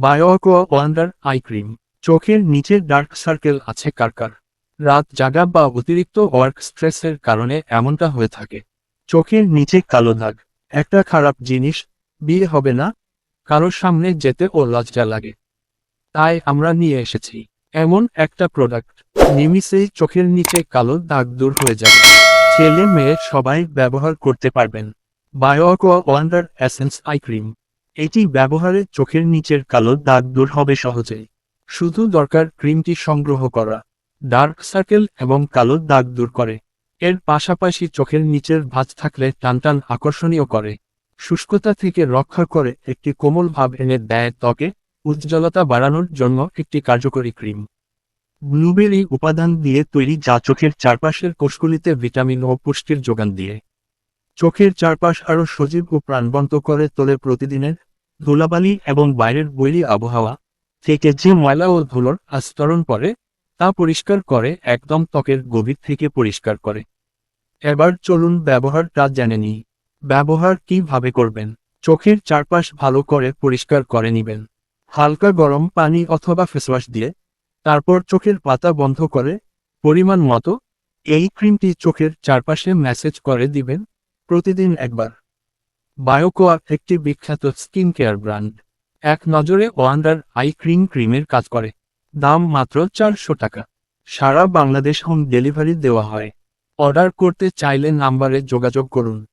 বায়োকোয়া wonder eye cream. চোখের নিচে dark circle আছে কার কার? রাত জাগা বা অতিরিক্ত ওয়ার্ক স্ট্রেসের কারণে এমনটা হয়ে থাকে। চোখের নিচে কালো দাগ একটা খারাপ জিনিস, বিয়ে হবে না, কারোর সামনে যেতে ও লজ্জা লাগে। তাই আমরা নিয়ে এসেছি এমন একটা প্রোডাক্ট, নিমিষেই চোখের নিচে কালো দাগ দূর হয়ে যাবে। ছেলে মেয়ে সবাই ব্যবহার করতে পারবেন। বায়োকোয়া ওয়ান্ডার এসেন্স আই ক্রিম। এটি ব্যবহারে চোখের নিচের কালো দাগ দূর হবে সহজেই। শুধু দরকার ক্রিমটি সংগ্রহ করা। ডার্ক সার্কেল এবং কালো দাগ দূর করে। এর পাশাপাশি চোখের নিচের ভাঁজ থাকলে টানটান আকর্ষণীয় করে। শুষ্কতা থেকে রক্ষা করে একটি কোমল ভাব এনে দেয় ত্বকে। উজ্জ্বলতা বাড়ানোর জন্য একটি কার্যকরী ক্রিম। ব্লুবেরি উপাদান দিয়ে তৈরি, যা চোখের চারপাশের কোষগুলিতে ভিটামিন ও পুষ্টির যোগান দিয়ে চোখের চারপাশ আরও সজীব ও প্রাণবন্ত করে তোলে। প্রতিদিনের ধুলাবালি এবং বাইরের বৈরী আবহাওয়া থেকে যে ময়লা ও ধুলোর আস্তরণ পড়ে তা পরিষ্কার করে, একদম ত্বকের গভীর থেকে পরিষ্কার করে। এবার চলুন ব্যবহারটা জেনে নিই। ব্যবহার কিভাবে করবেন? চোখের চারপাশ ভালো করে পরিষ্কার করে নেবেন হালকা গরম পানি অথবা ফেসওয়াশ দিয়ে। তারপর চোখের পাতা বন্ধ করে পরিমাণ মতো এই ক্রিমটি চোখের চারপাশে ম্যাসেজ করে দিবেন প্রতিদিন একবার। বায়োকোয়া একটি বিখ্যাত স্কিন কেয়ার ব্র্যান্ড। এক নজরে ওয়ান্ডার আই ক্রিমের কাজ করে। দাম মাত্র 400 টাকা। সারা বাংলাদেশ হোম ডেলিভারি দেওয়া হয়। অর্ডার করতে চাইলে নাম্বারে যোগাযোগ করুন।